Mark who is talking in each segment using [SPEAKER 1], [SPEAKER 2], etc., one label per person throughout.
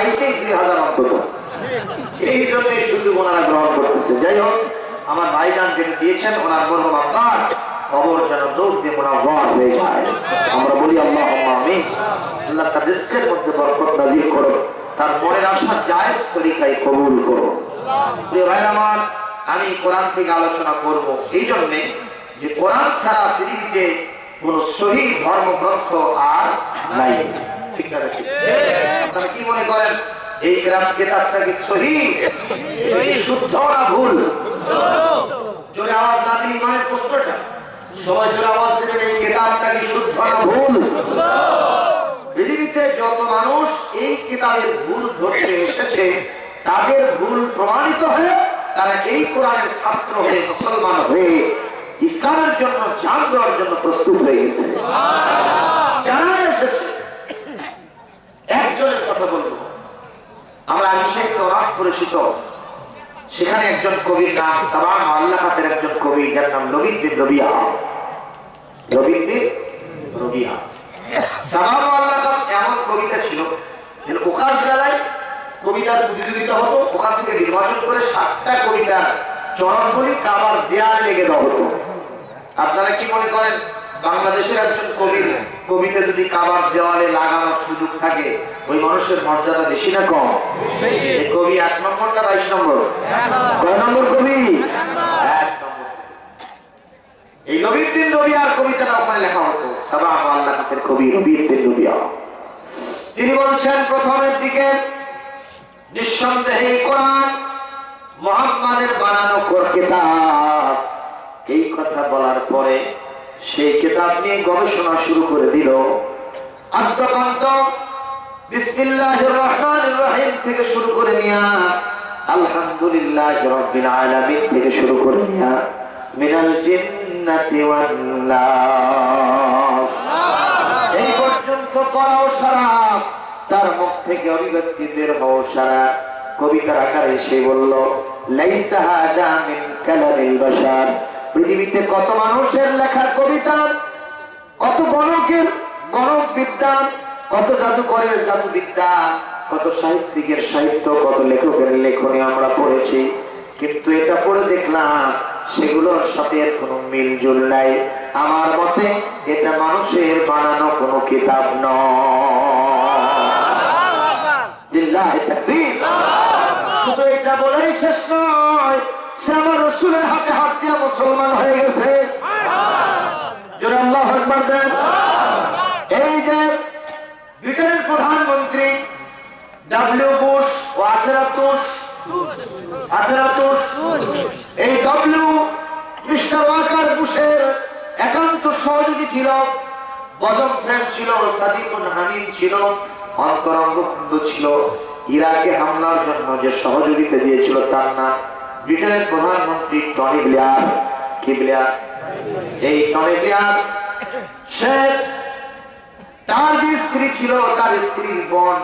[SPEAKER 1] পাইতে 2000 অন্তত, এই জন্যই সুযোগ ওনারা গ্রহণ করতেছে। যাই হোক, আমার ভাইজান যেটা দিয়েছেন ওনার মরহুম আব্বার কবর যেন দৌড় দিয়ে মুনাওয়ার হয়ে যায়। আমরা বলি আল্লাহুম্মা আমিন। আল্লাহ তার রিজকের মধ্যে বরকত নাযিল করো, তার মনের আশা জায়েজ তরিকায় কবুল করো। প্রিয় ভাইরা আমার, আমি কোরআন থেকে আলোচনা করব এই জন্যে যে কোরআন ছাড়া পৃথিবীতে কোন সহি ধর্মগ্রন্থ আর নাই। ঠিক না? আপনারা কি মনে করেন এই কিতাবটা কি সহি, শুদ্ধ না ভুল? জোরে আওয়াজ না দিলে ইমানের প্রশ্নটা সবাই জোরে আওয়াজ দেবেন, এই কিতাবটা কি শুদ্ধ না ভুল? পৃথিবীতে যত মানুষ এই কিতাবের ভুল ধরতে এসেছে তাদের ভুল প্রমাণিত হয়ে তারা এই কোরআনের ছাত্র হয়ে মুসলমান হয়ে ইসলামের জন্য জান দেওয়ার জন্য প্রস্তুত হয়ে গেছে। যারা এসেছে একজনের কথা বলবো, আমরা আমি সাহিত্য অনার্স পরিচিত, সেখানে একজন কবির নাম সাবাম আল্লাহাতের একজন কবি, যার নাম লবিদ বিন রবিয়া। লবিদ বিন রবিয়া সাবাম আল্লাহাত এমন কবিতা ছিল যে ওখান জেলায় কবিতার প্রতিযোগিতা হতো, ওখান থেকে নির্বাচন করে 7টা কবিতার চরণগুলি কাবার দেয়ালে লেগে দেওয়া হতো। আপনারা কি মনে করেন বাংলাদেশের একজন কবির কবিতা যদি কাবার দেওয়ালে লাগানোর সুযোগ থাকে ওই মানুষের মর্যাদা বেশি না কম? কবি 1 নম্বর না 22 নম্বর? কয় নম্বর কবি? 1 নম্বর। এই লবিদ বিন রবিয়ার কবিতাটা ওখানে লেখা হতো, সাবাম আল্লাহাতের কবি লবিদ বিন রবিয়া। তিনি বলছেন প্রথমের দিকে, নিঃসন্দেহে কোরআন মুহাম্মাদের বানানো কিতাব। এই কথা বলার পরে সেই কিতাব নিয়ে গবেষণা শুরু করে দিল। আদ্যপান্ত বিসমিল্লাহির রহমানির রহিম থেকে শুরু করে নিয়া আলহামদুলিল্লাহি রাব্বিল আলামিন থেকে শুরু করে নিয়া মিনাল জিন্নাতি ওয়ান নাস এই পর্যন্ত পড়াও সারা, তার মুখ থেকে অভিব্যক্তি বের হওয়া সারা কবিতার আকারে সে বলল, লাইসা হাদা মিন কালামিল বাশার। পৃথিবীতে কত মানুষের লেখা কবিতা, কত গণকের গণক বিদ্যা, কত জাদুকরের জাদুবিদ্যা, কত সাহিত্যিকের সাহিত্য, কত লেখকের লেখনী আমরা পড়েছি, কিন্তু এটা পড়ে দেখলাম সেগুলোর সাথে কোনো মিলজুল নাই। আমার মতে এটা মানুষের বানানো কোনো কিতাব নয়। শুধু এটা বলেই শেষ নয়, সে আমার রাসূলের হাতে হাত দিয়ে মুসলমান হয়ে গেছে। জোরে আল্লাহু আকবার দেন। এই যে ব্রিটেনের প্রধানমন্ত্রী ডব্লিউ বুশ ও আসেরাতুস, এই ডব্লিউ মিস্টার ওয়াকার বুশের একান্ত সহযোগী ছিল, বজম ফ্রেন্ড ছিল, সাদিকুন হামিদ ছিল, অন্তরঙ্গ বন্ধু ছিল। ইরাকে হামলার জন্য যে সহযোগিতা দিয়েছিল তার নাম ব্রিটেনের প্রধানমন্ত্রী টনি ব্লেয়ার। কি ব্লেয়ার? এই টনি ব্লেয়ার সে তার যে স্ত্রী ছিল তার স্ত্রীর বোন,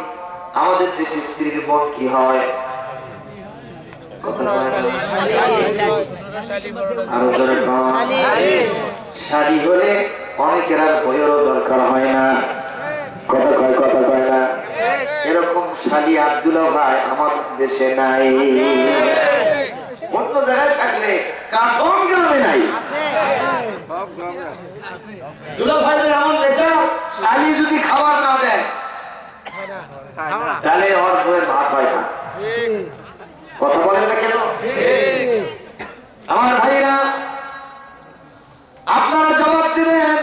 [SPEAKER 1] আমাদের দেশের স্ত্রীর বোন কি হয়? আরো জোরে শাড়ি হলে অনেকের আর বইয়েরও দরকার হয় না। কথা কয় না? এরকম শালি আব্দুল্লাহ ভাই আমাদের দেশে নাই, অন্য জায়গায় থাকলে কাঠন গ্রামে নাই। দুলা ভাইদের এমন বেটা, শালি যদি খাবার না দেয় তাহলে ওর বইয়ের ভাত হয় না। কথা বলেন না কেন? আমার ভাইরা আপনারা জবাব দেবেন,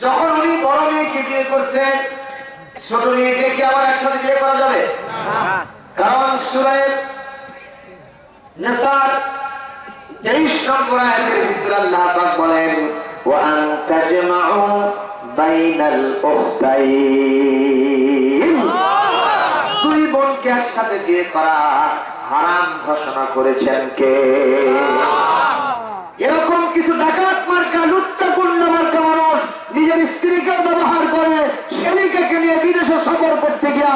[SPEAKER 1] যখন উনি বড় মেয়েকে বিয়ে করছেন ছোট মেয়েকে কি আবার একসাথে বিয়ে করা যাবে? কারণ সূরা নিসার 23 নম্বর আয়াতের ভিতরে আল্লাহ পাক বলেন, ওয়া আন তাজমাউ বাইনাল উখতাইন। দুই বোনকে একসাথে বিয়ে করা হারাম ঘোষণা করেছেন কে? এরকম কিছু ডাকাত মার্কা, লুচ্চাকুণ্ড মার্কা মানুষ নিজের স্ত্রীকে ব্যবহার করে শ্রেণীকে নিয়ে বিদেশে সফর করতে গিয়া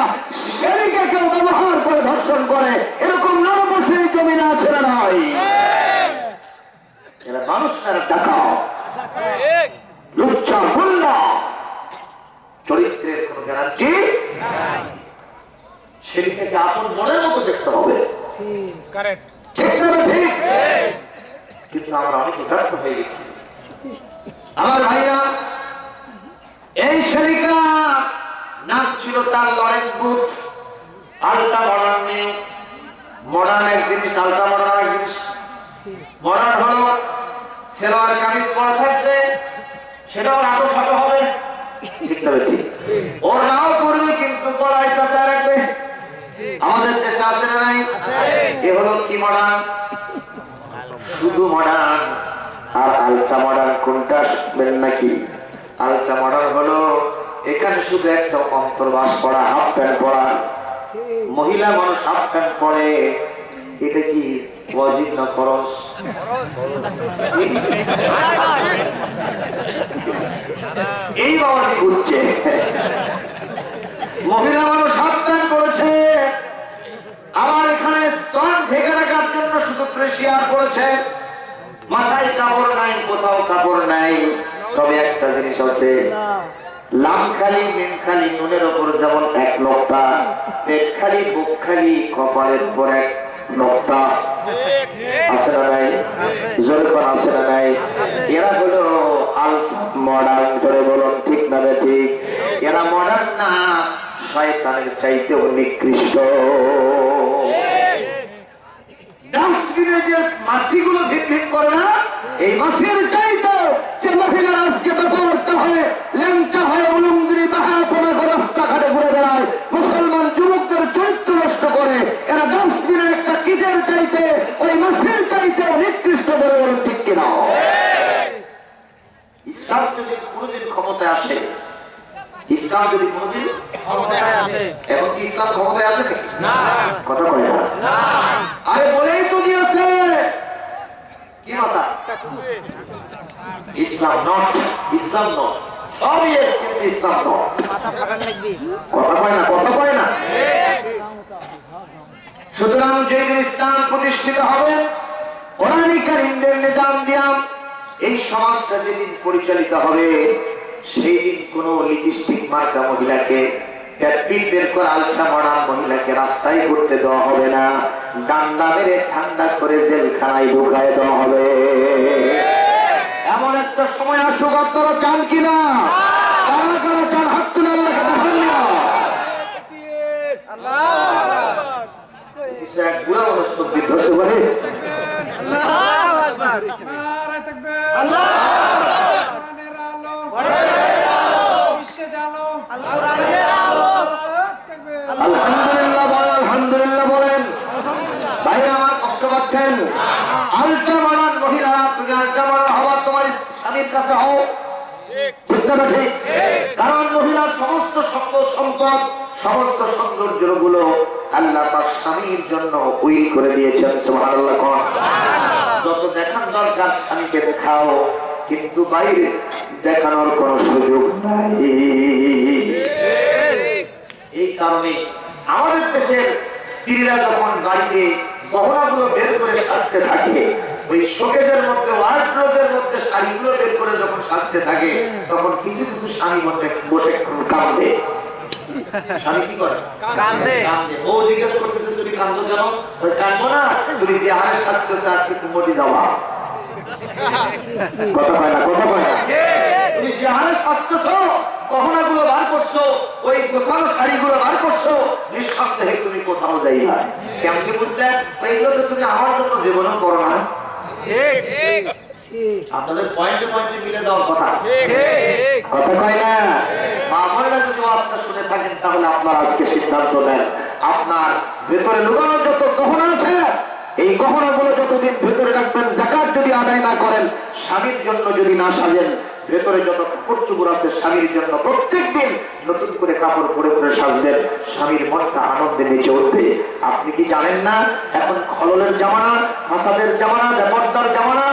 [SPEAKER 1] শ্রেণীকে কেউ ব্যবহার করে ধর্ষণ করে, এরকম নরপশু এই জমিনে আছে না নয়? এরা মানুষের ডাকাত, লুচ্চা গুন্ডা, চরিত্রের কোন গ্যারান্টি। ছেলেকে আপন মনের মতো দেখতে হবে। ঠিক না ঠিক? কিন্তু আমরা অনেকে ব্যর্থ হয়ে গেছি। আমার ভাইরা, এই ছেলেকা নাম ছিল তার লরেন্স বুথ। আলট্রা মডার্ন নিয়ে মডার্ন এক জিনিস, আলট্রা মডার্ন এক জিনিস। মডার্ন হলো সেলোয়ার কামিজ পরা থাকবে, সেটাও আটো সাটো হবে। ঠিক না ঠিক? ওর নাও করবে কিন্তু পড়াইতেছে আর রাখবে। আমাদের দেশে আছে না নাই? এ হলো কি মডার্ন? শুধু মডার্ন আর আলট্রা মডার্ন কোনটা শিখবেন নাকি? আলট্রা মডার্ন হলো এখানে শুধু একটা অন্তর্বাস পরা, হাফ প্যান্ট পরা। মহিলা মানুষ হাফ প্যান্ট পরে, এটা কি ওয়াজিব না ফরজ? এই বাবাটি ঘুরছে। মহিলা মানুষ হাফ প্যান্ট পরেছে, আবার এখানে স্তন ঢেকে রাখার জন্য শুধু প্রেশিয়ার পড়েছে। মাথায় কাপড় নাই, কোথাও কাপড় নাই। তবে একটা জিনিস আছে, লামখালি মিমখালি নুনের ওপর যেমন এক লোকটা, পেটখালি বুকখালি কপালের উপর এক লোকটা। আছে না নাই? জোরপন আছে না নাই? এরা হলো আলট্রা মডার্ন। করে বলুন ঠিক না ঠিক? এরা মডার্ন না, শয়তানের চাইতেও নিকৃষ্ট। ডাস্টবিনে যে মাছিগুলো ভিড় ভিড় করে না, এই মাছির চাইতো যে মহিলারা আজকে তো পড়তে হয়, ল্যাংটা হয়ে উলুমগিরি বাহাপনা করে রাস্তাঘাটে ঘুরে বেড়ায়, মুসলমান যুবকদের চরিত্র নষ্ট করে। এরা ডাস্টবিনের একটা কিটের চাইতে, ওই মাছির চাইতে নিকৃষ্ট। বলে বলুন ঠিক কিনা? ইসলাম যদি কোনদিন ক্ষমতায় আসে, ইসলাম যদি কোনদিন ক্ষমতায় আসে, এখন কি ইসলাম ক্ষমতায় আছে না? কথা বলে না। আরে বলেই তো দিয়েছে কি মাথা? ইসলাম নট, ইসলাম নট, সবই কিন্তু ইসলাম নট। মাথা ফাটান লাগবে। কথা কয় না, কথা কয় না। সুতরাং যেদিন ইসলাম প্রতিষ্ঠিত হবে, কোরআন কারীমের নিজাম দিয়া এই সমাজটা যেদিন পরিচালিত হবে, সেই দিন কোন লিপস্টিক মার্কা মহিলাকে, বের করে আলট্রা মডার্ন মহিলাকে রাস্তায় ঘুরতে দেওয়া হবে না। ডান্ডা মেরে ঠান্ডা করে জেলখানায় ঢুকায় দেওয়া হবে। এমন একটা সময় আসুক, আপনারা চান কিনা? কারা কারা চান? হাত তুলে আল্লাহকে দেখান না। এক বুড়া মানুষ তো বিধ্বস্ত বলে আলহামদুলিল্লাহ বলেন, আলহামদুলিল্লাহ বলেন। ভাই আমার কষ্ট পাচ্ছেন? আলট্রা মডার্ন মহিলারা, তুমি আলট্রা মডার্ন হওয়ার তোমার স্বামীর কাছে হও। ঠিক না ঠিক? কারণ মহিলার সমস্ত সম্পদ, সমস্ত সৌন্দর্য গুলো আল্লাহ পাক স্বামীর জন্য উইল করে দিয়েছেন। সুবহানাল্লাহ। যত দেখার দরকার স্বামীকে দেখাও, কিন্তু বাইরে দেখানোর কোন সুযোগ নাই। এই কারণে আমাদের দেশের স্ত্রীরা যখন গাড়িতে গহনাগুলো বের করে সাজতে থাকে, ওই শোকেজের মধ্যে, ওয়ার্ডরোবের মধ্যে শাড়িগুলো বের করে যখন সাজতে থাকে, তখন কিছু কিছু স্বামী মধ্যে বসে কাঁদে। স্বামী কি করে? কাঁদে। ও জিজ্ঞেস করতেছে, তুমি কাঁদো কেন? ওই কাঁদবো না, তুমি যে হারে সাজতেছো আজকে কুমটি যাওয়া। কথা কয় না, কথা কয় না। তুমি যে হারে সাজতেছো, গহনাগুলো বার করছো, ওই গোছানো শাড়িগুলো বার করছো, নিঃসন্দেহে তুমি কোথাও যাই না। কেমন কি বুঝলে? ওইগুলো তো তুমি আমার জন্য জীবনও করো না। আপনাদের পয়েন্টে পয়েন্টে মিলে দেওয়ার কথা। কথা কয় না? মা বোনেরা যদি আজকে শুনে থাকেন, তাহলে আপনার আজকে সিদ্ধান্ত নেন। আপনার ভেতরে লুকানো যত গহনা আছে, এই গহনাগুলো যতদিন ভেতরে রাখবেন, যাকাত যদি আদায় না করেন, স্বামীর জন্য যদি না সাজেন, ভেতরে যত কাপড় চোপড় আছে স্বামীর জন্য প্রত্যেকদিন নতুন করে কাপড় পরে পরে সাজবেন, স্বামীর মনটা আনন্দে নিচে উঠবে। আপনি কি জানেন না এখন খললের জামানা, ফাসাদের জামানা, বেপরদার জামানা?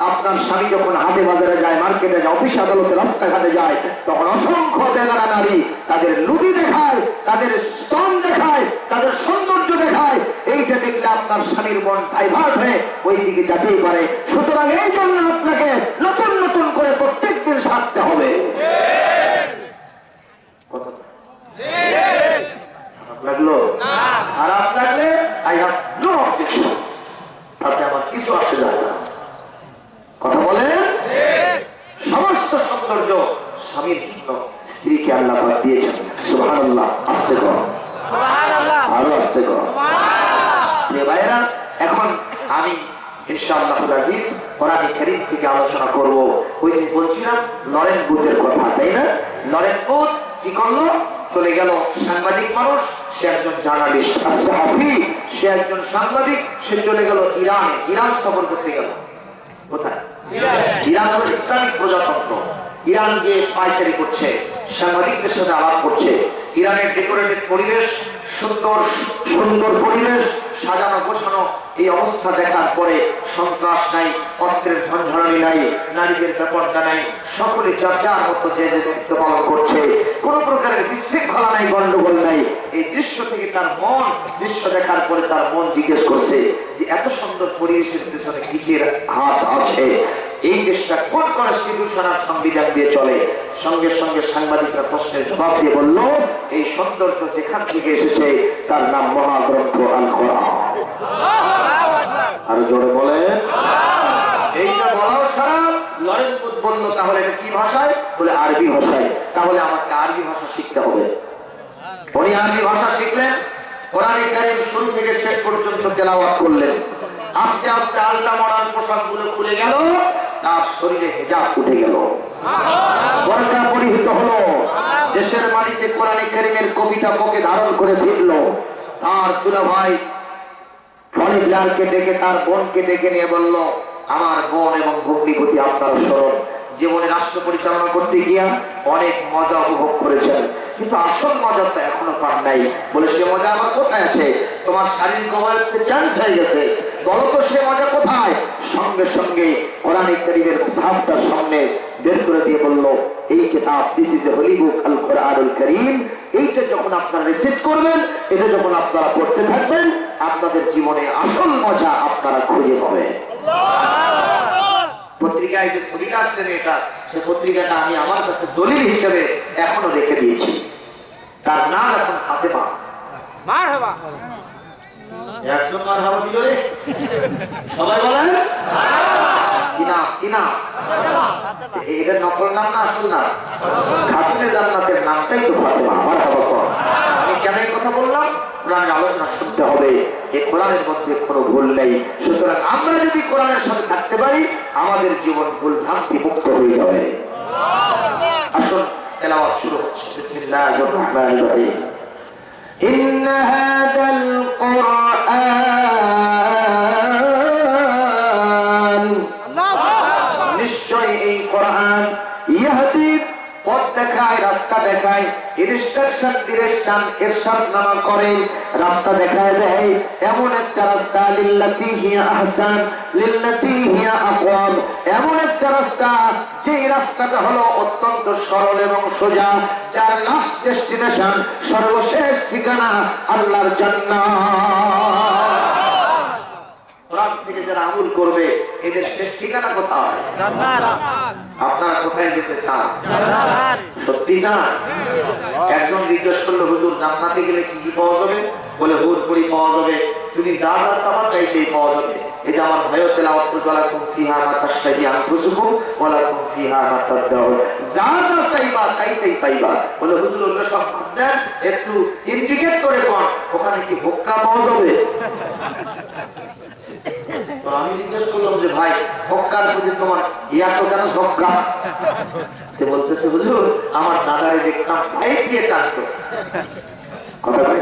[SPEAKER 1] আপনার স্বামী যখন হাটে বাজারে যায়, মার্কেটে যায়, অফিস আদালতে, রাস্তাঘাটে যায়, তখন অসংখ্য বেগানা নারী তাদের লুদি দেখায়, তাদের স্তন দেখায়, তাদের সৌন্দর্য দেখায়। এইটা দেখলে আপনার স্বামীর মন ডাইভার্ট হয়ে ওই দিকে যেতেই পারে। সুতরাং এই জন্য আপনাকে নতুন নতুন করে প্রত্যেকদিন সাজতে হবে। লাগলো না? ইনশাআল্লাহুল আজিজ কোরআন কারীম থেকে আলোচনা করব। ওই যে বলছিলাম নরেন বুথের কথা, তাই না? নরেন বুথ কি করলো? চলে গেল, সাংবাদিক মানুষ, সে একজন জার্নালিস্ট, সাহাবী, সে একজন সাংবাদিক, সে চলে গেল ইরানে। ইরান সফর করতে গেল। কোথায়? ইরান হলো ইসলামিক প্রজাতন্ত্র। ইরান গিয়ে পায়চারি করছে, সাংবাদিকদের সাথে আলাপ করছে। ইরানের ডেকোরেটেড পরিবেশ, সুন্দর সুন্দর পরিবেশ, সাজানো গোছানো, এই অবস্থা দেখার পরে সন্ত্রাস নাই, অস্ত্রের ঝঞ্ঝানি নাই, নারীদের ব্যাপারটা নাই, সকলে যার মতো যে যে দায়িত্ব পালন করছে, কোন প্রকারের বিশৃঙ্খলা নাই, গন্ডগোল নাই। এই দৃশ্য থেকে তার মন, দৃশ্য দেখার পরে তার মন জিজ্ঞেস করছে যে এত সুন্দর পরিবেশের পেছনে কিসের হাত আছে? এই দেশটা কোন কনস্টিটিউশন আর সংবিধান দিয়ে চলে? সঙ্গে সঙ্গে সাংবাদিকরা প্রশ্নের জবাব দিয়ে বলল, এই সৌন্দর্য যেখান থেকে এসেছে তার নাম মহাগ্রন্থ আল কোরআন। আর জোরে বলে এইটা বলাও ছাড়া লরেন বুথ বলল, তাহলে এটা কি ভাষায়? বলে আরবি ভাষায়। তাহলে আমাকে আরবি ভাষা শিখতে হবে। উনি আরবি ভাষা শিখলেন, কোরআন কারীম শুরু থেকে শেষ পর্যন্ত তেলাওয়াত করলেন। আস্তে আস্তে আলটা মডার্ন পোশাকগুলো খুলে গেল, তার শরীরে হিজাব উঠে গেল, বোরকা পরিহিত হলো, দেশের মাটিতে কোরআন কারীমের কবিতা বুকে ধারণ করে ফিরল। তার দুলা ভাই ফরিদলালকে ডেকে তার বোনকে ডেকে নিয়ে বলল, আমার বোন এবং ভগ্নিপতি আপনারা স্মরণ, জীবনে রাষ্ট্র পরিচালনা করতে গিয়া অনেক মজা উপভোগ করেছেন, কিন্তু আসল মজা তো এখনো পান নাই। বলে সে মজা আমার কোথায় আছে? তোমার শারীরিক অবয়বকে চেঞ্জ হয়ে গেছে, বলো তো সে মজা কোথায়? সঙ্গে সঙ্গে কোরআন কারীমের সাহাবটা সামনে বের করে দিয়ে বলল, এই কিতাব, দিস ইজ এ হোলি বুক আল কোরআনুল কারীম, এইটা যখন আপনারা রিসিভ করবেন, এটা যখন আপনারা পড়তে থাকবেন, আপনাদের জীবনে আসল মজা আপনারা খুঁজে পাবেন। পত্রিকায় যে ছবিটা আসছে এটা, সে পত্রিকাটা আমি আমার কাছে দলিল হিসেবে এখনো রেখে দিয়েছি। তার নাম এখন ফাতেমা। মারহাবা, একজন মারহাবা দিল রে, সবাই বলেন কি নাম? কি নাম? এটা নকল নাম না আসল নাম? খাতুনে জান্নাতের নামটাই তো ফাতেমা। মারহাবা কর। আমি কেন এই কথা বললাম? কোরআনের আলোচনা শুনতে হবে, এই কোরআনের মধ্যে কোনো ভুল নেই। সুতরাং আমরা যদি কোরআনের সাথে থাকতে পারি, আমাদের জীবন ভুল ভ্রান্তি মুক্ত হয়ে যাবে। আসুন তেলাওয়াত শুরু হচ্ছে। বিসমিল্লাহির রহমানির রহিম। ইন্না হাযাল কুরআন, নিশ্চয় এই কোরআন, ইয়াহদি, পথ দেখায়, রাস্তা দেখায়, ইনস্ট্রাকশন, ডিরেকশন, ইরশাদ নামা করে, রাস্তা দেখায় দেয়, এমন একটা রাস্তা, লিল্লাতি হিয়া আহসান লিল্লাতি হিয়া আকওয়াম, এমন একটা রাস্তা যে রাস্তাটা হলো অত্যন্ত সরল এবং সোজা, যার লাস্ট ডেস্টিনেশন, সর্বশেষ ঠিকানা আল্লাহর জান্নাত। কোরআন থেকে যারা আমল করবে, এদের শেষ ঠিকানা কোথায়? জান্নাত। আপনারা কোথায় যেতে চান? জান্নাত। সত্যি চান? একজন জিজ্ঞেস করলো, হুজুর জান্নাতে গেলে কি কি পাওয়া যাবে? বলে হুরপুরি পাওয়া যাবে, তুমি যা যা চাবা তাইতেই পাওয়া যাবে। এই যে আমার ভাইও তেলাওয়াত করে, ওয়ালাকুম ফিহা মা তাশতাহি আনফুসুকুম ওয়ালাকুম ফিহা মা তাদউন, যা যা চাইবা তাইতেই পাইবা। বলে হুজুর ওগুলো সব বাদ দেন, একটু ইন্ডিকেট করে কোন ওখানে কি হুক্কা পাওয়া যাবে? আমি জিজ্ঞেস করলাম যে ভাই, হক্কার প্রতি তোমার ইয়াতো কেন হক্কা? সে বলতেছে, হুজুর আমার দাদারে দেখতাম পাইপ দিয়ে টানতো। কথা বলে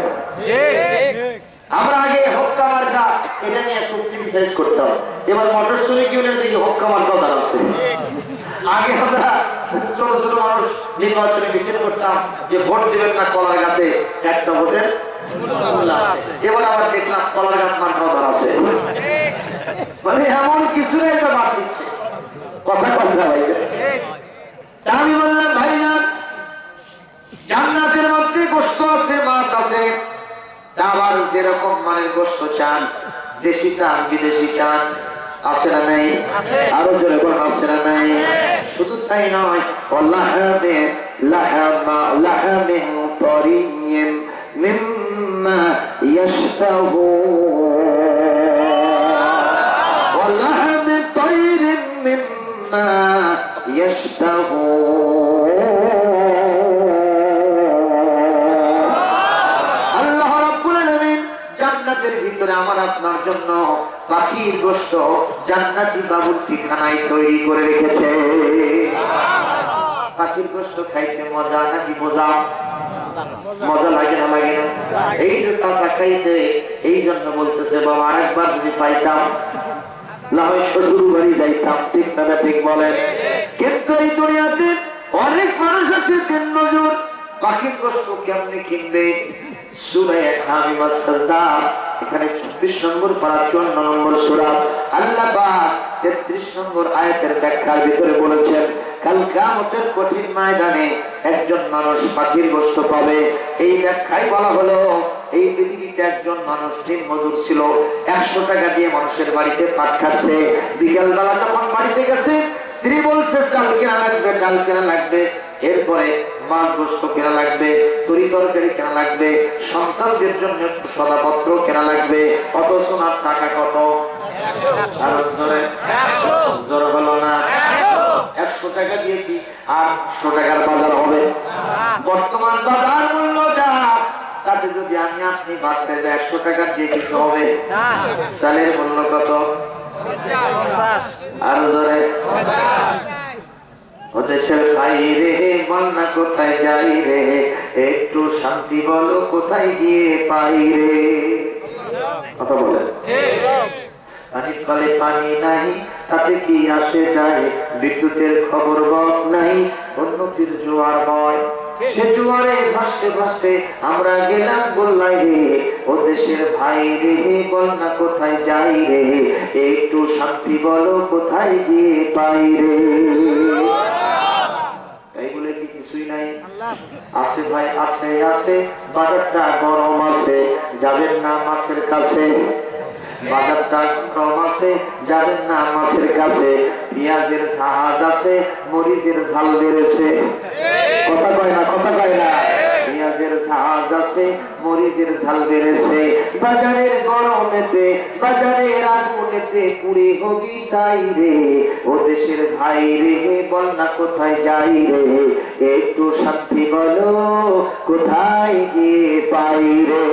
[SPEAKER 1] আমরা আগে হক্কা মার্কা এটা নিয়ে একটু ক্রিটিসাইজ করতাম, এবার মোটর শ্রমিক ইউনিয়ন থেকে হক্কা মার্কা দাঁড়াচ্ছে। আগে আমরা ছোট ছোট মানুষ নির্বাচনে মিছিল করতাম যে ভোট দেবেন না কলার গাছে, একটা ভোটের এবার আবার দেখলাম কলার গাছ মার্কাও দাঁড়াচ্ছে। মানে এমন কিছু নেই তো বাদ দিচ্ছে। কথা কথা ভাই, আমি বললাম ভাইজান, জান্নাতের মধ্যে গোশত আছে, মাছ আছে, আবার যেরকম মানের গোশত চান, দেশি চান বিদেশি চান, আছে না নাই? আরো জোরে বলেন আছে না নাই? শুধু তাই নয়, ওয়াল্লাহি লাহামা লাহামিন তারিয়্যিন মিম্মা ইয়াশতাহুন, ওয়াল্লাহি তাইরিন মিম্মা ইয়াশতাহুন। আল্লাহ রাব্বুল আলামিন জান্নাতের ভিতরে আমার আপনার জন্য পাখির গোশত জান্নাতি বাবুর্চিখানায় তৈরি করে রেখেছে। পাখির গোশত খাইতে মজা নাকি মজা? মজা লাগে না লাগে না? এই যে চাচা খাইছে, এই জন্য বলতেছে বাবা আরেকবার যদি পাইতাম না হয় শ্বশুর বাড়ি যাইতাম। ঠিক না ঠিক বলেন? কিন্তু এই দুনিয়াতে অনেক মানুষ আছে দিন নজর পাখির গোশত কেমনে কিনবে। সূরা হামিম সাজদা এখানে 24 নম্বর পারা 54 নম্বর সূরা আল্লাহ পাক 33 নম্বর আয়াতের ব্যাখ্যার ভিতরে বলেছেন কাল কিয়ামতের কঠিন ময়দানে একজন মানুষ পাখির গোশত পাবে। এই ব্যাখ্যায় বলা হলো এই পৃথিবীতে একজন মানুষ দিন মজুর ছিল, 100 টাকা দিয়ে মানুষের বাড়িতে পাট খাচ্ছে। বিকেল বেলা যখন বাড়িতে গেছে স্ত্রী বলছে চাল কেনা লাগবে, ডাল কেনা লাগবে, এরপরে মাছ গোশত কেনা লাগবে, তরি তরকারি কেনা লাগবে, সন্তানদের জন্য সদাপত্র কেনা লাগবে। অথচ ওনার টাকা কত? আর জোরে হলো না? 100 টাকা দিয়ে কি আর 100 টাকার বাজার হবে? বর্তমান বাজার মূল্য যা তাতে যদি আমি আপনি বাড়তে যাই 100 টাকা দিয়ে কিছু হবে? চালের মূল্য কত? আর জোরে দেশের ভাই রে বল না কোথায় যাই রে, একটু শান্তি বলো কোথায় গিয়ে পাই রে। কথা বলেন। পানির কলে পানি নাই তাতে কি আসে যায়, বিদ্যুতের খবর বক নাই উন্নতির জোয়ার বয়। সে জোয়ারে ভাসতে ভাসতে আমরা গেলাম গোল্লাই রে, ও দেশের ভাই রে বল না কোথায় যাই রে, একটু শান্তি বলো কোথায় গিয়ে পাই রে। তাই বলে কি কিছুই নাই? আছে ভাই, আছে আছে, বাজারটা গরম আছে, যাবেন না মাছের কাছে। বাজারটা গরম আছে, যাবেন না মাছের কাছে। পেঁয়াজের জাহাজ আছে, মরিচের ঝাল বেড়েছে। কথা কয় না? কথা কয় না? পেঁয়াজের জাহাজ আছে, মরিচের ঝাল বেড়েছে। বাজারের গরমেতে, বাজারের আগুনেতে পুড়ে হবি চাই রে, ও দেশের ভাই রে বল না কোথায় যাই রে, একটু শান্তি বলো কোথায় গিয়ে পাই রে।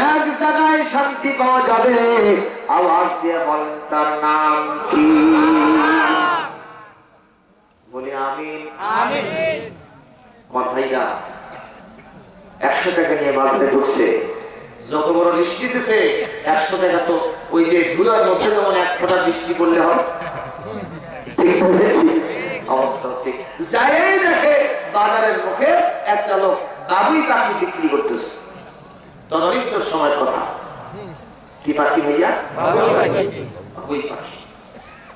[SPEAKER 1] এক জায়গায় শান্তি পাওয়া যাবে, আওয়াজ দিয়ে বলেন তার নাম কি? বলি আমিন। আমার ভাইরা 100 টাকা নিয়ে বাজারে ঢুকছে, যত বড় বৃষ্টি দিছে 100 টাকা তো ওই যে ধুলার মধ্যে যেমন 1 ফোঁটা বৃষ্টি পড়লে হয়, অবস্থা ঠিক। যাই দেখে বাজারের মুখে একটা লোক বাবুই পাখি বিক্রি করতেছে। তদনিত্য সময় কথা, কি পাখি ভাইয়া? বাবুই পাখি।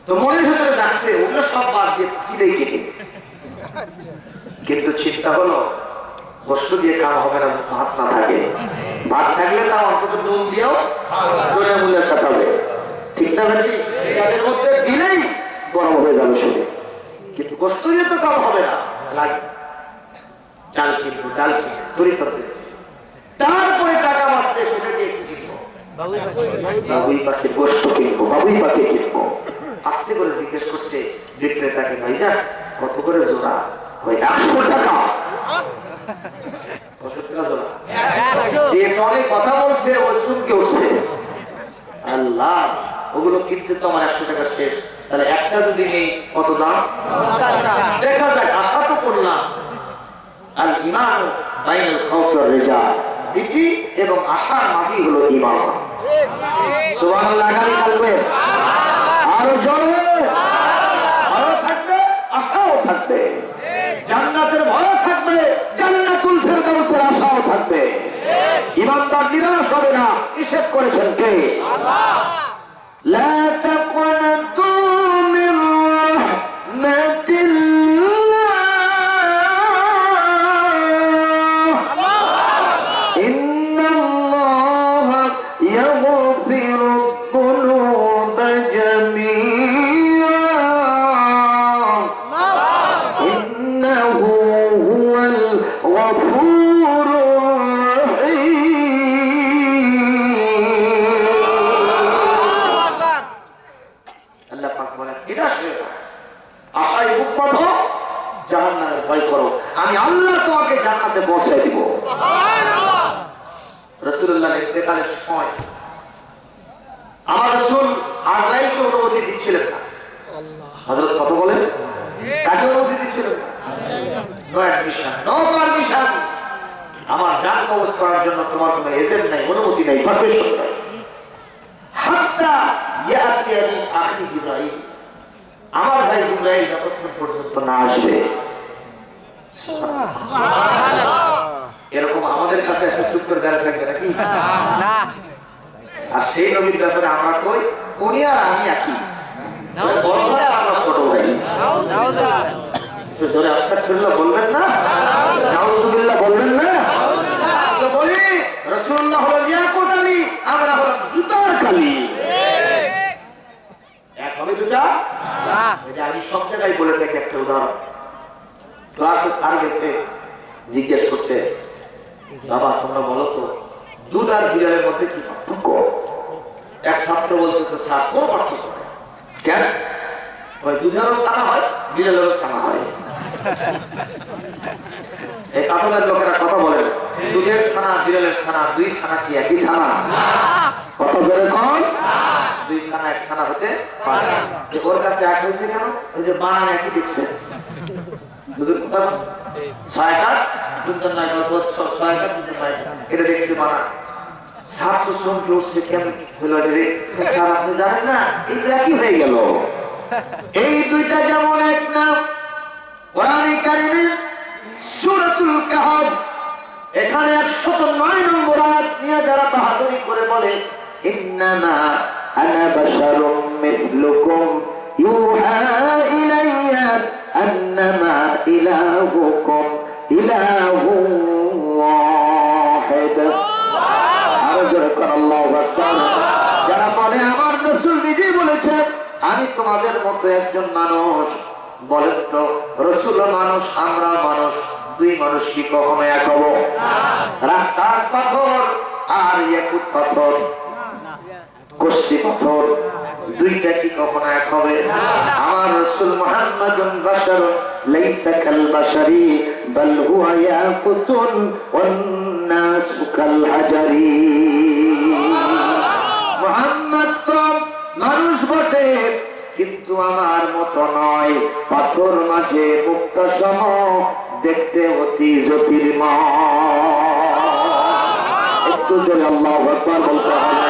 [SPEAKER 1] তো মনের ভিতরে যাচ্ছে ওগুলো সব বাদ দিয়ে কিনে কেটে, কিন্তু চিন্তা হলো বস্তু দিয়ে কাম হবে না, ভাত না থাকে। ভাত থাকলে তা অন্তত নুন দিয়েও মূল্য সাঁতাবে। ঠিক না ভাই? তাদের মধ্যে দিলেই গরম হয়ে যাবে শুনে, কিন্তু গোস্ত দিয়ে তো কাম হবে না। লাগে চাল কিনবো, ডাল কিনবো, তরি তরকারি, তারপরে টাকা বাঁচতে সেটা দিয়ে কি কিনবো? বাবুই পাখির গোস্ত কিনবো, বাবুই পাখি কিনবো। আস্তে করে জিজ্ঞেস করছে বিক্রেতাকে, ভাইজান কত করে জোড়া? ওই 100 টাকা। কথা বলছে ওই শুনকে উঠছে, আল্লাহ ওগুলো কিনতে তো আমার 100 টাকা শেষ, তাহলে একটা যদি নেই কত দাম? দেখা যাক। আশা তো করলাম আল ঈমান বাইনাল খাউফি ওয়ার রিজা, ভীতি এবং আশার মাঝেই হলো ঈমান। সুবহানাল্লাহ। গালি কালবে আরো জোরে, ভয় থাকবে, আশাও থাকবে, জান্নাতের ভয় থাকবে, জান্নাতুল ফেরদাউসের আশাও থাকবে। ঈমানদার নিরাশ হবে না। নিষেধ করেছেন কে? আল্লাহ। লা তাকুনাতু মির রাহমাতিল্লাহ, ইন্নাল্লাহা ইয়াগফিরুয যুনুবা জামিআ, ইন্নাহু হুয়াল গফুরুর জাহান্নামের ভয় করো, আমি আল্লাহ তোমাকে জান্নাতে পৌঁছে দিব। রাসূলুল্লাহর ইন্তেকালের সময় আমার রাসূল আজরাইলকে অনুমতি দিচ্ছিলেন না। হযরত কত বলেন, কাকে অনুমতি দিচ্ছিলেন না? No admission, no permission. আমার জান কবজ করার জন্য তোমার কোনো এজেন্ট নাই, অনুমতি নাই, পারমিশন নাই। হাত্তা ইয়াতিয়ানি আখি জিবরাইল, আমার ভাই জিবরাইল যতক্ষণ পর্যন্ত না আসবে। এরকম আমাদের কাছে এসে চুপ করে দাঁড়িয়ে থাকবে নাকি? আর সেই নবীর ব্যাপারে আমরা কই উনি আর আমি একই, আমরা ছোট ভাই। জোরে আস্তাগফিরুল্লাহ বলবেন না? নাউযুবিল্লাহ বলবেন না? তো বলি রাসূলুল্লাহ হলো লিয়াকত আলী, আমরা হলাম জুতার কালি। এক হবে দুটা? এটা আমি সব জায়গায় বলে থাকি। একটা উদাহরণ, ক্লাসে স্যার গেছে, জিজ্ঞেস করছে, বাবা তোমরা বলো তো দুধ আর বিড়ালের মধ্যে কি পার্থক্য? এক ছাত্র বলতেছে, স্যার কোন পার্থক্য? কেন? ওই দুধেরও ছানা হয়, বিড়ালেরও ছানা হয়। এই কাপড়ের লোকেরা কথা বলে, দুধের ছানা বিড়ালের ছানা দুই ছানা কি একই ছানা? কত বলে কন? দুই ছানা এক ছানা হতে পারে না। ওর কাছে এক হয়েছে কেন? ওই যে বানান একই দেখছে, দুধের কথা ছয়টা দুধের নাই, ছয়টা দুধের নাই, এটা দেখছে বানান। ছাত্র চমকে উঠছে, কেমন হলো রে স্যার, আপনি জানেন না এই তো একই হয়ে গেল। এই দুইটা যেমন এক না। কোরআনে কারিমে সূরাতুল কাহফ এখানে 109 নম্বর আয়াত নিয়ে যারা বাহাদুরি করে বলে, ইন্নামা আনা বাশারুম মিসলুকুম ইউহা ইলাইয়া আন্নামা ইলাহুকুম ইলাহুন ওয়াহিদ। যারা বলে আমার রাসূল নিজেই বলেছেন আমি তোমাদের মতো একজন মানুষ, বলেন তো রাসূল মানুষ, আমরা মানুষ, দুই মানুষ কি কখনো এক হব? রাস্তার পাথর আর ইয়াকুত পাথর, কষ্টি পাথর, দুইটা কি কখনো এক হবে? আমার রাসূল মুহাম্মাদুন বাশারুন লাইসা কাল বাশারি বাল হুয়া ইয়াকুতুন ওয়ান নাসু কাল হাজারি। মুহাম্মদ তো মানুষ বটে, কিন্তু আমার মতো নয়, পাথর মাঝে মুক্তা সম, দেখতে অতি জ্যোতির্ময়। একটু জোরে আল্লাহু আকবার বলতে হবে।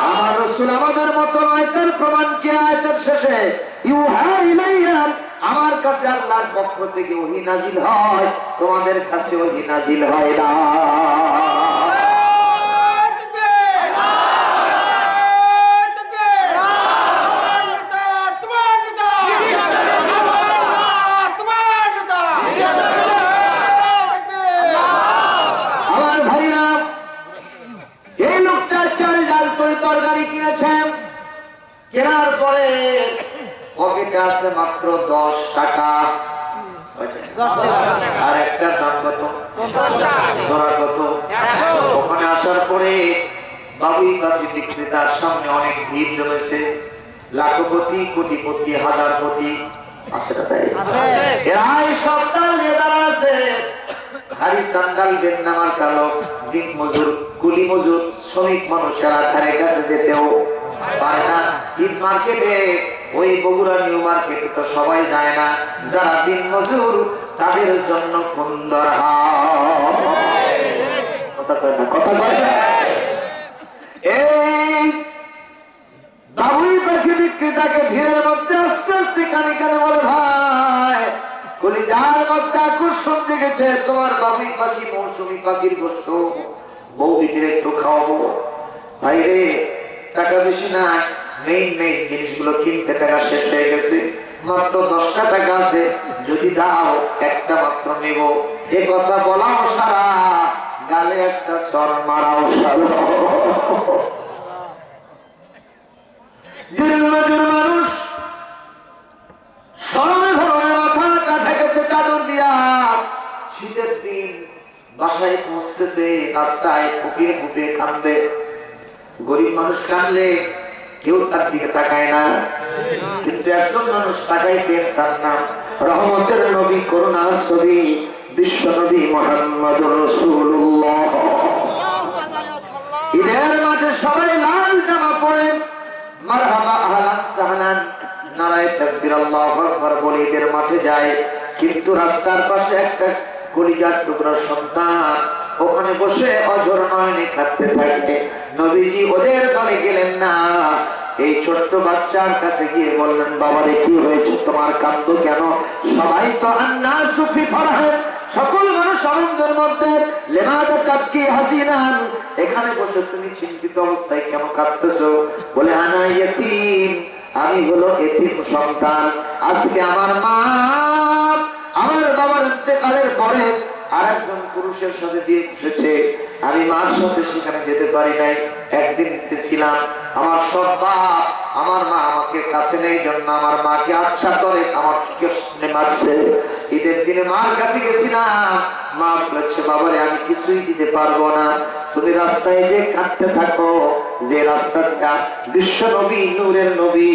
[SPEAKER 1] আমার রাসূল আমাদের মতো নয়, তার প্রমাণ কি আয়াতের শেষে, ইউহা ইলাইয়া, আমার কাছে আল্লাহর পক্ষ থেকে ওহী নাজিল হয়, তোমাদের কাছে ওহী নাজিল হয় না। কেনার পরে পকেটে আছে মাত্র 10 টাকা। আর একটার দাম কত? 10 টাকা। কত? ওখানে আসার পরে বাবুই পাখি বিক্রেতার সামনে অনেক ভিড় জমেছে, লাখপতি, কোটিপতি, হাজারপতি আছে না? তাই এরাই সব তাল নিয়ে দাঁড়া আছে। হারি সান্ডাল বেন্নামার কালো দিন মজুর, কুলি মজুর, শ্রমিক মানুষেরা ধারে কাছে যেতেও পারে না। ঈদ মার্কেটে, ওই বগুড়া নিউ মার্কেটে তো সবাই যায় না, যারা দিন মজুর তাদের জন্য সুন্দর কথা বলে। এই বাবুই পাখি বিক্রেতাকে ভিড়ের মধ্যে আস্তে আস্তে কানে কানে বলে, ভাই কলিজার মধ্যে আকর্ষণ জেগেছে, তোমার বাবুই পাখি মৌসুমী পাখির গোশত বৌদিকে একটু খাওয়াবো। ভাই রে টাকা বেশি নাই, নেই জিনিসগুলো কিনতে টাকা শেষ হয়ে গেছে, মাত্র 10টা টাকা আছে, যদি দাও একটা মাত্র নেব। এ কথা বলাও সারা, গালে একটা সর মারাও সারা। মানুষ শরমে ভরমে মাথা ঢেকেছে চাদর দিয়া, শীতের দিন বাসায় পৌঁছতেছে, রাস্তায় ফুপিয়ে ফুপিয়ে কান্দে। গরিব মানুষ কান্দলে কেউ তার দিকে তাকায় না, কিন্তু একজন মানুষ তাকাইতেন, তার নাম রহমতের নবী, করুণার ছবি, বিশ্ব নবী মুহাম্মদুর রাসূলুল্লাহ। ঈদের মাঠে সবাই লাল জামা পরে তাকবীর আল্লাহু আকবার বলে ঈদের মাঠে যায়, কিন্তু রাস্তার পাশে একটা কলিজার টুকরা সন্তান ওখানে বসে অঝর নয়নে কাঁদতে থাকে। নবীজি ওদের দলে গেলেন না, এই ছোট্ট বাচ্চার কাছে গিয়ে বললেন, বাবা রে কি হয়েছে, তোমার কান্দ কেন? সবাই তো আন্নাসু ফি ফারহ, সকল মানুষ আনন্দের মধ্যে, লিমাযা তাবকি হাজিনান, এখানে বসে তুমি চিন্তিত অবস্থায় কেন কাঁদতেছো? বলে আনা ইয়াতীম, আমি হলো এতিম সন্তান। আজকে আমার মা আমার বাবার ইন্তেকালের পরে আরেকজন পুরুষের সাথে দিয়ে বসেছে, আমি মার সাথে সেখানে যেতে পারি নাই। একদিন ছিলাম, আমার সব বাপ আমার মা আমাকে কাছে নেই জন্য আমার মাকে আচ্ছা করে আমার চোখের সামনে মারছে। ঈদের দিনে মার কাছে গেছিলাম, মা বলেছে, বাবারে আমি কিছুই দিতে পারবো না, তুমি রাস্তায় যে কাঁদতে থাকো, যে রাস্তাটা বিশ্ব নবী নূরের নবী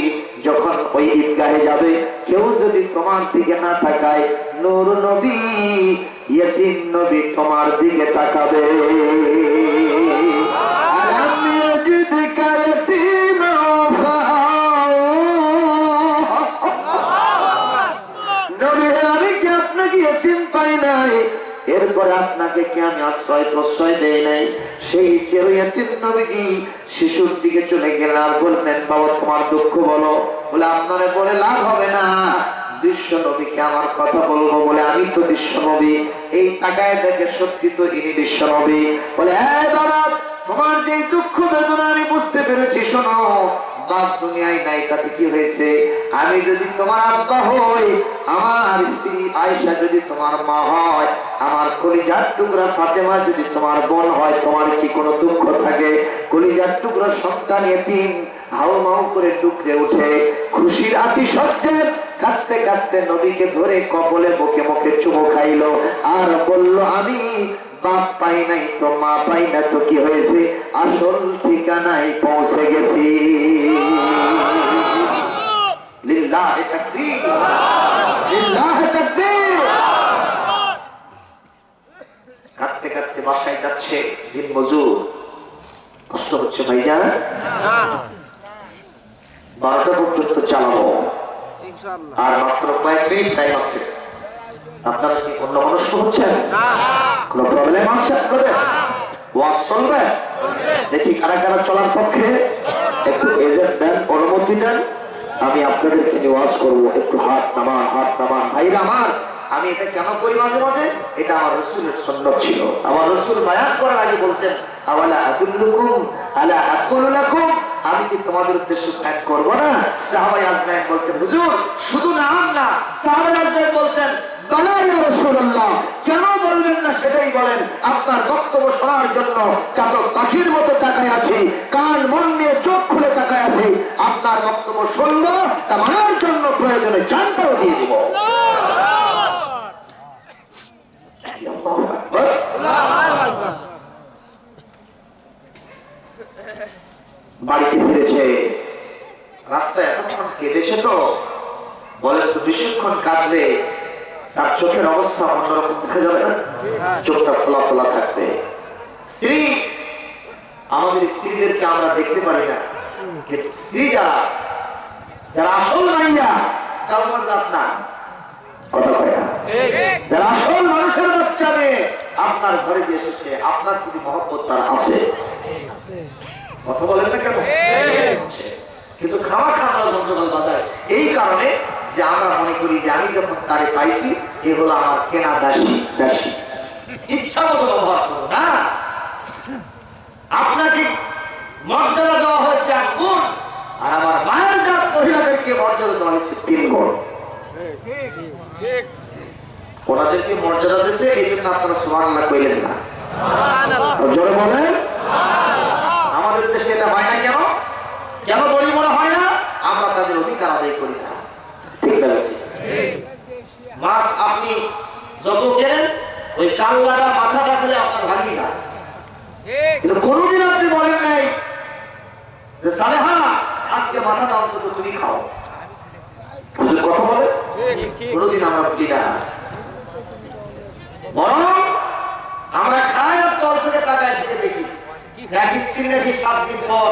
[SPEAKER 1] যখন ওই ঈদগাহে যাবে, কেউ যদি তোমার দিকে না তাকায়, নূর নবী ইয়েতিম নবী তোমার দিকে তাকাবে। এরপরে আপনাকে কি আমি আশ্রয় প্রশ্রয় দেই নাই? সেই নবীজি শিশুর দিকে চলে গেলেন আর বললেন, বাবা তোমার দুঃখ বলো। বলে আপনারা বলে লাভ হবে না, বিশ্ব নবীকে আমার কথা বলবো বলে আমি তো বিশ্ব নবী। এই তাকায় দেখে সত্যি তো ইনি বিশ্ব নবী। বলে হ্যাঁ দাদা, তোমার যে দুঃখ বেদনা আমি বুঝতে পেরেছি, শোনো, বাপ দুনিয়ায় নাই তাতে কি হয়েছে? আমি যদি তোমার আব্বা হই, আমার স্ত্রী আয়েশা যদি তোমার মা হয়, আমার কলিজার টুকরা ফাতেমা যদি তোমার বোন হয়, তোমার কি কোনো দুঃখ থাকে? কলিজার টুকরা সন্তান এতিম হাউ মাউ করে টুকরে উঠে খুশির আতিশয্যে কাঁদতে কাঁদতে নবীকে ধরে কপলে বুকে মুখে চুমো খাইলো আর বলল, আমি বাপ পাই নাই তো মা পাই না তো কি হয়েছে, আসল ঠিকানায় পৌঁছে গেছি। লিল্লাহি তাকবীর, লিল্লাহি তাকবীর। কাঁদতে কাঁদতে বাসায় যাচ্ছে, দিন মজুর, কষ্ট হচ্ছে ভাইজান, 12টা পর্যন্ত চালাবো আর মাত্র কয়েক মিনিট টাইম আছে। আপনারা কি অন্য মনস্ক হচ্ছেন? কোন প্রবলেম আছে আপনাদের? ওয়াজ চলবে? দেখি কারা কারা চলার পক্ষে একটু এজেন্ট দেন, অনুমতি দেন, আমি আপনাদেরকে নিয়ে ওয়াজ করবো। একটু হাত নামান, হাত নামান ভাইরা আমার। আমি এটা কেন করি মাঝে মাঝে? এটা আমার রাসূলের সুন্নাত ছিল। আমার রাসূল বায়ান করার আগে বলতেন, আওয়ালা আদুল্লুকুম আলা আকুলু লাকুম, আমি কি তোমাদের উদ্দেশ্যে বায়ান করব না? সাহাবায়ে আজমাইন বলতেন, হুজুর শুধু নাম না। সাহাবায়ে আজমাইন বলতেন, বালা ইয়া রাসূলুল্লাহ, কেন বলবেন না সেটাই বলেন। আপনার বক্তব্য শোনার জন্য চাতক পাখির মতো তাকায় আছি, কান মন নিয়ে চোখ খুলে তাকায় আছি। আপনার বক্তব্য শুনবো, তা মানার জন্য প্রয়োজনে জানটাও দিয়ে দিব। বাড়িতে ফিরেছে, রাস্তায় এতক্ষণ কেঁদেছে তো, বলেন তো বেশিক্ষণ কাঁদলে তার চোখের অবস্থা অন্যরকম দেখা যাবে না? চোখটা খোলা খোলা থাকবে। স্ত্রী, আমাদের স্ত্রীদেরকে আমরা দেখতে পারি না, কিন্তু স্ত্রী যারা যারা আসল মাইয়া কারণ জাত না, কথা কয় না, যারা আসল মানুষের বাচ্চা মেয়ে আপনার ঘরে যে এসেছে, আপনার প্রতি মহব্বত তার আছে, কথা বলেন না কেন? কিন্তু খাওয়া খাওয়া গন্ডগোল বাজায় এই কারণে যে আমরা মনে করি যে আমি যখন তারে পাইছি, এগুলো আমার কেনা দাসী, দাসী ইচ্ছা মতো ব্যবহার করবো না। আপনাকে মর্যাদা দেওয়া হয়েছে 1 গুণ, আর আমার মায়ের জাত মহিলাদেরকে মর্যাদা দেওয়া হয়েছে 3 গুণ। ওনাদেরকে মর্যাদা দিচ্ছে, এই জন্য আপনারা সুবহানাল্লাহ কইলেন না, জোরে বলেন। আমাদের দেশে এটা হয় না কেন? কেন বলি মনে হয় না? আমরা তাদের অধিকার আদায় করি না। ঠিক আছে, মাছ আপনি যত কেনেন, ওই কাল্লাটা মাথাটা খেলে আপনার ভাগিয়ে যায়, কিন্তু কোনদিন আপনি বলেন নাই যে সালেহা আজকে মাথাটা অন্তত তুমি খাও। কথা বলে কোনদিন আমরা বলি না, বরং আমরা খাই আর তল থেকে তাকায় থেকে দেখি এক স্ত্রী নাকি 7 দিন পর